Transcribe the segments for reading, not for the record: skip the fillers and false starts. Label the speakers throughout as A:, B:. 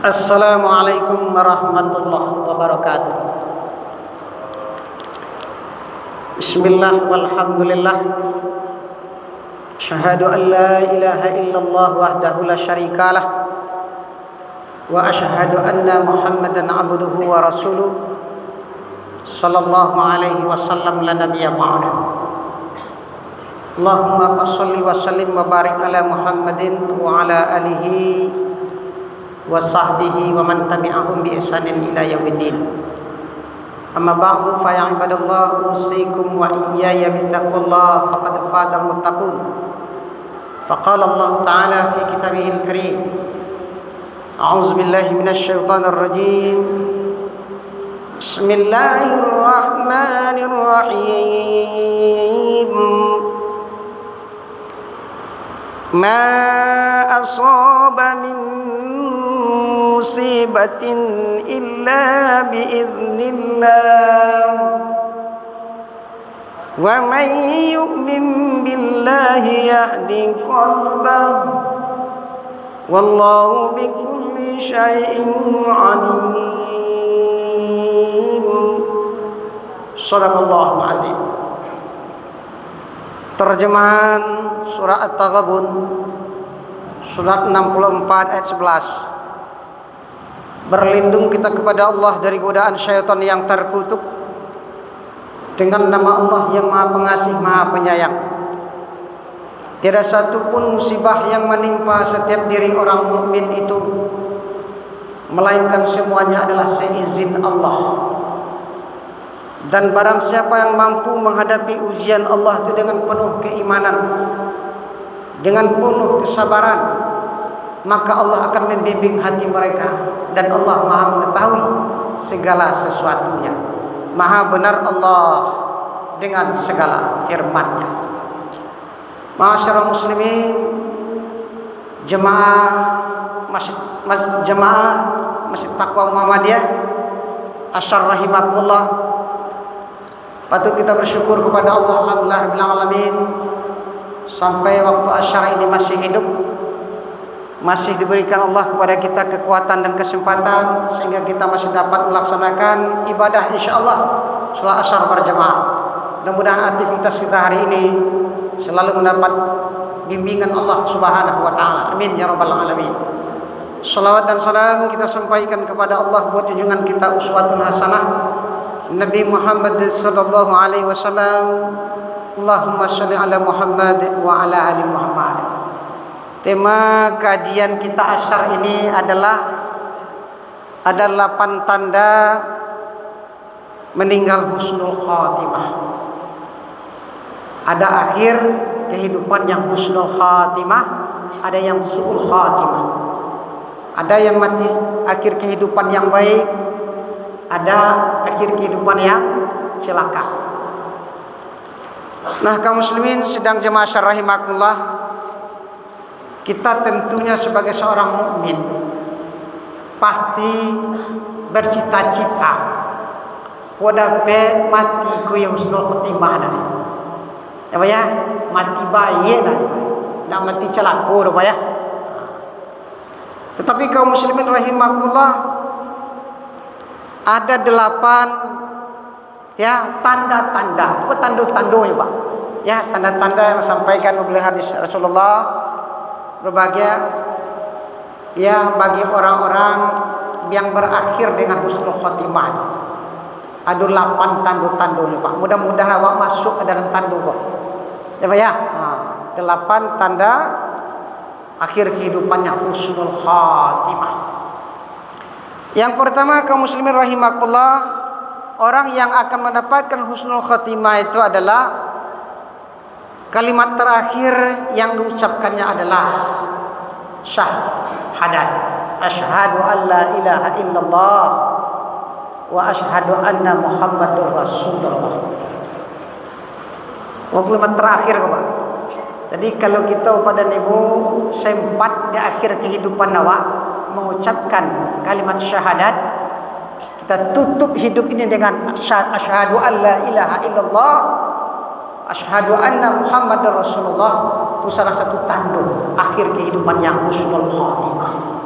A: Assalamualaikum warahmatullahi wabarakatuh. Bismillah walhamdulillah. Asyhadu an la ilaha illallah wahdahu la syarikalah. Wa asyhadu anna Muhammadan abduhu wa rasuluh. Sallallahu alaihi wasallam la nabiyya ba'da. Allahumma shalli wa sallim wa barik ala Muhammadin wa ala alihi wa sahbihi wa man tabi'ahum bi ihsanin ila yaumiddin. Amma ba'du fa ya ibadallah usikum wa iyaya bittaqullah faqad fazal muttaqun. Faqala Allah ta'ala fi kitabihil karim. A'udzu billahi minasy syaithanir rajim. Bismillahirrahmanirrahim. Ma asaba min musibatin illa biiznillah wa man yu'min billahi yahdi qalbah wallahu bikulli syai'in alim. Shadaqallahul azim. Terjemahan surah At-Taghabun surat 64 ayat 11. Berlindung kita kepada Allah dari godaan syaitan yang terkutuk dengan nama Allah yang Maha Pengasih, Maha Penyayang. Tiada satu pun musibah yang menimpa setiap diri orang mukmin itu melainkan semuanya adalah seizin Allah. Dan barang siapa yang mampu menghadapi ujian Allah itu dengan penuh keimanan, dengan penuh kesabaran, maka Allah akan membimbing hati mereka. Dan Allah Maha mengetahui segala sesuatunya. Maha benar Allah dengan segala firman-Nya. Ma'asyiral muslimin, jemaah Masjid Taqwa Muhammadiyah, asyar rahimakumullah. Patut kita bersyukur kepada Allah alhamdulillah rabbil alamin sampai waktu asyar ini masih hidup, masih diberikan Allah kepada kita kekuatan dan kesempatan sehingga kita masih dapat melaksanakan ibadah insyaallah salat asyar berjamaah. Mudah-mudahan aktivitas kita hari ini selalu mendapat bimbingan Allah Subhanahu wa taala. Amin ya rabbal alamin. Salawat dan salam kita sampaikan kepada Allah buat junjungan kita uswatun hasanah Nabi Muhammad sallallahu alaihi wasallam. Allahumma shalli ala Muhammad wa ala ali Muhammad. Tema kajian kita asyar ini adalah ada 8 tanda meninggal husnul khatimah. Ada akhir kehidupan yang husnul khatimah, ada yang su'ul khatimah. Ada yang mati akhir kehidupan yang baik, ada akhir kehidupan yang celaka. Nah, kaum muslimin sedang jemaah asyar rahimakumullah, kita tentunya sebagai seorang mukmin pasti bercita-cita wadape mati ku yang husnul khotimah dah. Ya, mati baik dah. Enggak mati celaka dah, ya. Tetapi kaum muslimin rahimakumullah, ada 8 ya tanda-tanda, apa tanda-tandanya, Pak? Ya, tanda-tanda yang disampaikan oleh hadis Rasulullah berbahagia ya bagi orang-orang yang berakhir dengan husnul khotimah. Ada 8 tanda-tandanya, Pak. Mudah-mudahan awak masuk ke dalam tanda, Pak. Ya, Pak ya. 8 tanda akhir kehidupannya husnul khatimah. Yang pertama, kaum muslimin rahimakumullah, orang yang akan mendapatkan husnul khatimah itu adalah kalimat terakhir yang diucapkannya adalah syahadat. Asyhadu an la ilaha illallah wa asyhadu anna Muhammadur Rasulullah. Kalimat terakhir, Pak. Jadi kalau kita pada ibu sempat di akhir kehidupan awak mengucapkan kalimat syahadat, kita tutup hidup ini dengan asyhadu an la ilaha illallah, asyhadu anna Muhammadar Rasulullah, itu salah satu tanda akhir kehidupan yang husnul khatimah.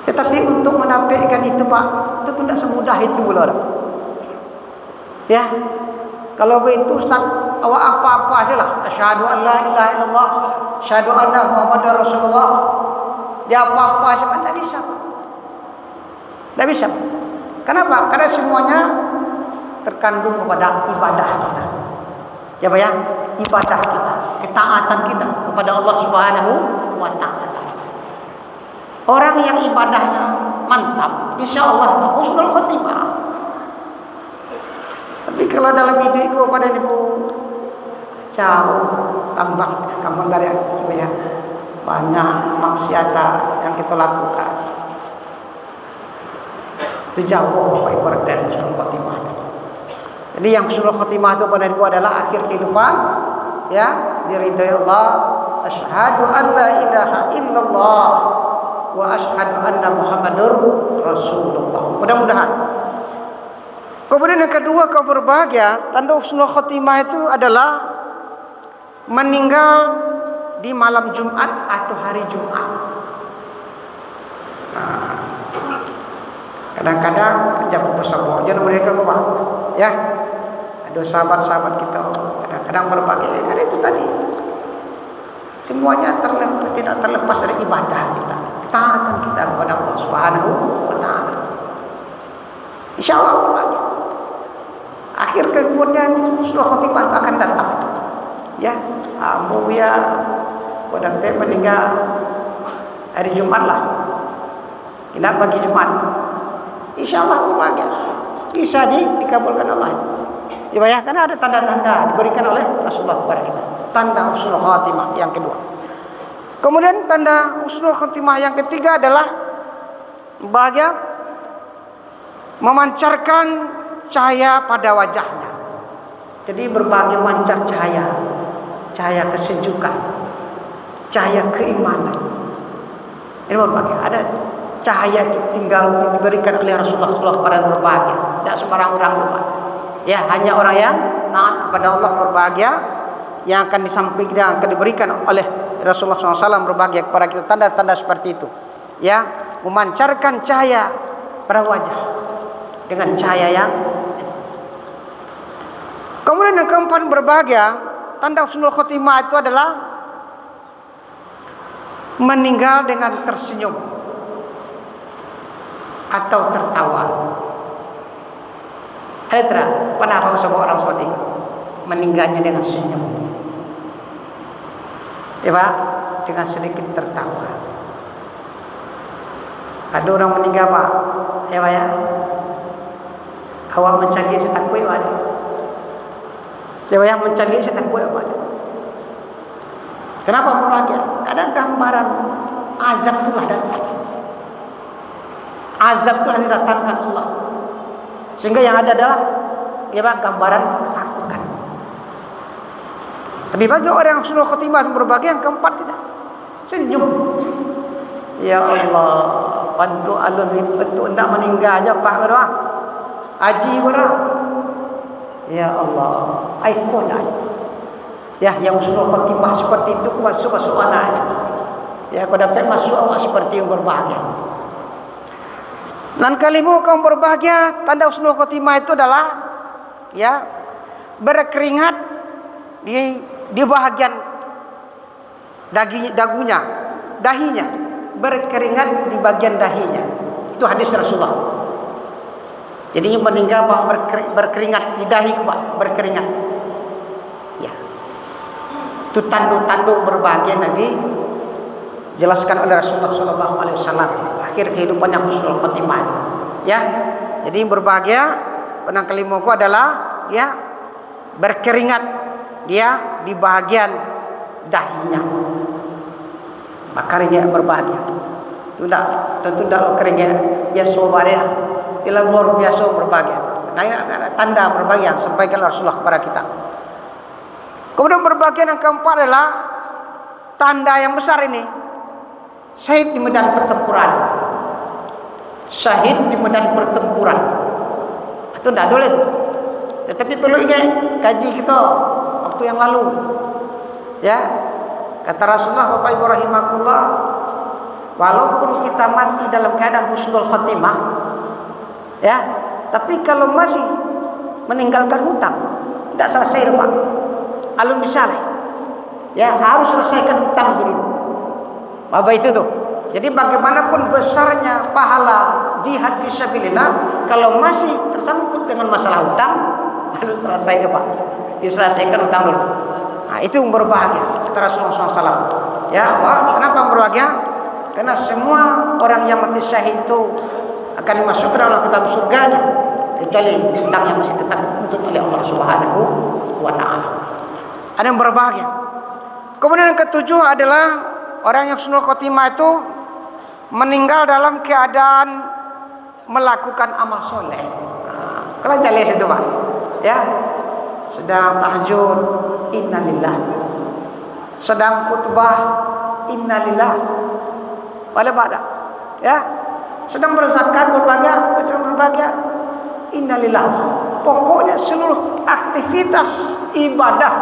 A: Tetapi untuk menampilkan itu Pak, itu tidak semudah itu loh. Ya, kalau begitu Ustaz, awak apa-apa sajalah. Asyhadu an la ilaha illallah, asyhadu anna Muhammadar Rasulullah. Dia apa-apa saja tidak bisa. Tidak bisa. Kenapa? Karena semuanya terkandung kepada ibadah kita. Ya Pak ya, ibadah kita, ketaatan kita kepada Allah Subhanahu wa taala. Orang yang ibadahnya mantap, insyaallah husnul khotimah. Tapi kalau dalam hidupku pada ibu jauh tambah kampung dari aku ya, banyak maksiat yang kita lakukan. Itu jauh Bapak Ibu dari husnul khotimah. Jadi yang husnul khotimah itu pada ibu adalah akhir kehidupan ya, diridhai Allah. Asyhadu an la ilaha illallah wa asyhadu anna Muhammadur Rasulullah. Mudah-mudahan. Kemudian yang kedua, kau berbahagia. Tanda husnul khotimah itu adalah meninggal di malam Jumat atau hari Jumat. Nah, kadang-kadang jam bersabuk jangan mereka kebah. Ya, ada sahabat-sahabat kita kadang-kadang berbahagia karena itu tadi. Semuanya tidak terlepas dari ibadah kita, ketaatan kita kepada Allah Subhanahu wa taala. Insyaallah berbahagia. Akhir kemudian husnul khotimah akan datang. Ya, Abu ya pada meninggal hari Jumat lah. Kita pagi Jumat. Insyaallah berbahagia. Bisa dikabulkan Allah. Ya, karena ada tanda-tanda diberikan oleh Rasulullah kepada kita. Tanda husnul khotimah yang kedua. Kemudian tanda husnul khotimah yang ketiga adalah bahagia memancarkan cahaya pada wajahnya. Jadi berbagai mancar cahaya, cahaya kesejukan, cahaya keimanan. Ini berbagai. Ada cahaya itu tinggal diberikan oleh Rasulullah SAW kepada yang berbahagia. Tidak sembarang orang berbahagia. Ya, hanya orang yang taat kepada Allah berbahagia, yang akan disampaikan, yang akan diberikan oleh Rasulullah SAW berbahagia kepada kita. Tanda-tanda seperti itu. Ya, memancarkan cahaya pada wajah dengan cahaya yang. Kemudian yang keempat berbahagia, tanda husnul khotimah itu adalah meninggal dengan tersenyum atau tertawa. Ada tidak? Kenapa sebuah orang seperti itu meninggalnya dengan senyum? Ya Pak, dengan sedikit tertawa. Ada orang meninggal Pak, ya Pak ya. Awak mencari setan kue Pak. Ya Pak ya, mencari setan kue Pak. Kenapa berbahagia? Kadang gambaran azab itu ada. Azab itu didatangkan Allah. Sehingga yang ada adalah ya Pak, gambaran ketakutan. Tapi bagi orang yang husnul khotimah berbahagia, yang keempat tidak, senyum. Ya Allah, bantu alun bentuk tidak meninggal aja Pak doa. Haji doa. Ya Allah, aikon aja. Ya, yang husnul khotimah seperti itu masuk anak. Ya, kau dapat masuk awak seperti yang berbahagia. Dan kalimu kaum berbahagia, tanda husnul khotimah itu adalah ya berkeringat di bahagian dagunya, dahinya, berkeringat di bagian dahinya. Itu hadis Rasulullah. Jadi meninggal berkeringat di dahi Pak, berkeringat. Ya. Itu tanda-tanda berbahagia Nabi jelaskan oleh Rasulullah SAW. Akhir kehidupannya husnul khotimah itu. Ya. Jadi berbahagia penang kelimuku adalah ya berkeringat dia di bahagian dahinya. Makanya berbahagia. Itu tentu tidak keringnya biasa baria. Bila luar biasa berbahagia. Nah, ada tanda berbahagia yang sampaikan Rasulullah kepada kita. Kemudian berbahagia yang keempat adalah tanda yang besar ini. Syahid di medan pertempuran. Syahid di medan pertempuran. Itu tidak boleh. Tetapi perlu ingat kaji kita waktu yang lalu. Ya, kata Rasulullah, Bapak Ibu rahimakumullah, walaupun kita mati dalam keadaan husnul khotimah, ya, tapi kalau masih meninggalkan hutang, tidak selesai Pak. Alun misalnya, ya harus selesaikan hutang dulu. Bapak itu tuh. Jadi bagaimanapun besarnya pahala jihad fisabilillah, kalau masih tersangkut dengan masalah hutang, lalu selesai Pak. Diselesaikan hutang dulu. Nah, itu yang berbahagia kata Rasulullah SAW. Ya, wah, kenapa berbahagia? Karena semua orang yang mati syahid itu akan dimasukkan dalam kitab surganya, kecuali hutang yang masih tetap dituntut oleh Allah Subhanahu wa Ta'ala. Ada yang berbahagia. Kemudian yang ketujuh adalah orang yang husnul khotimah itu meninggal dalam keadaan melakukan amal soleh. Nah, kalau jalan itu Pak, ya, sedang tahajud, innalillah. Sedang khutbah, innalillah. Boleh pada, ya. Sedang berzakat, berbahagia, innalillah. Pokoknya seluruh aktivitas ibadah,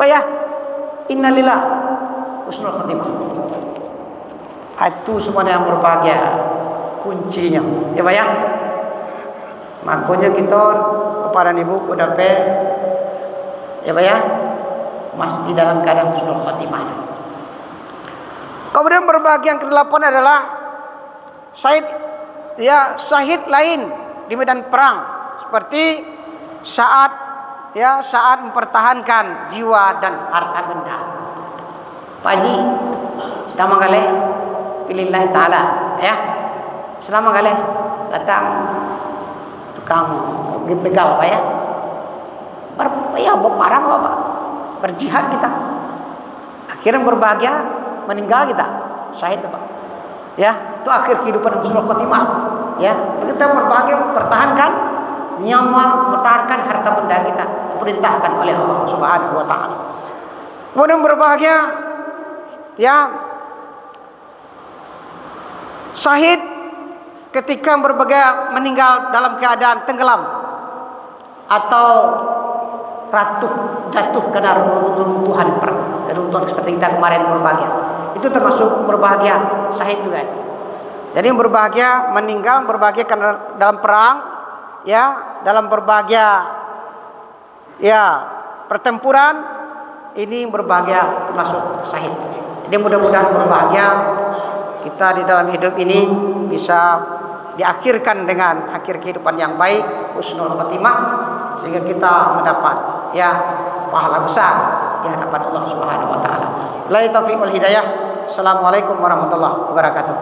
A: ya, innalillah, husnul khotimah. Itu semuanya yang berbahagia kuncinya, ya Pak ya. Makanya kita kepada ibu kudape, ya Pak ya, mesti dalam keadaan husnul khotimah. Kemudian berbahagia yang ke-8 adalah syahid, ya, syahid lain di medan perang, seperti saat mempertahankan jiwa dan harta benda. Pak Haji sedang menggalih pilillah ta'ala, ya, sedang menggalih datang tukang begal Pak ya, berparang Pak, berjihad kita, akhirnya berbahagia meninggal kita syahid Pak, ya, itu akhir kehidupan husnul khotimah, ya. Kita berbahagia mempertahankan nyawa, mempertahankan harta benda kita, diperintahkan oleh Allah Subhanahu wa Ta'ala. Kemudian berbahagia, ya, syahid ketika berbahagia meninggal dalam keadaan tenggelam atau jatuh karena runtuhan seperti kita kemarin berbahagia. Itu termasuk berbahagia syahid juga. Jadi berbahagia meninggal, berbahagia karena dalam perang, ya, dalam berbahagia, ya, pertempuran, ini berbahagia termasuk syahid. Jadi mudah-mudahan berbahagia kita di dalam hidup ini bisa diakhirkan dengan akhir kehidupan yang baik, husnul khotimah, sehingga kita mendapat, ya, pahala besar di hadapan Allah Subhanahu wa Ta'ala. Wabillahi taufiq wal hidayah. Assalamualaikum warahmatullahi wabarakatuh.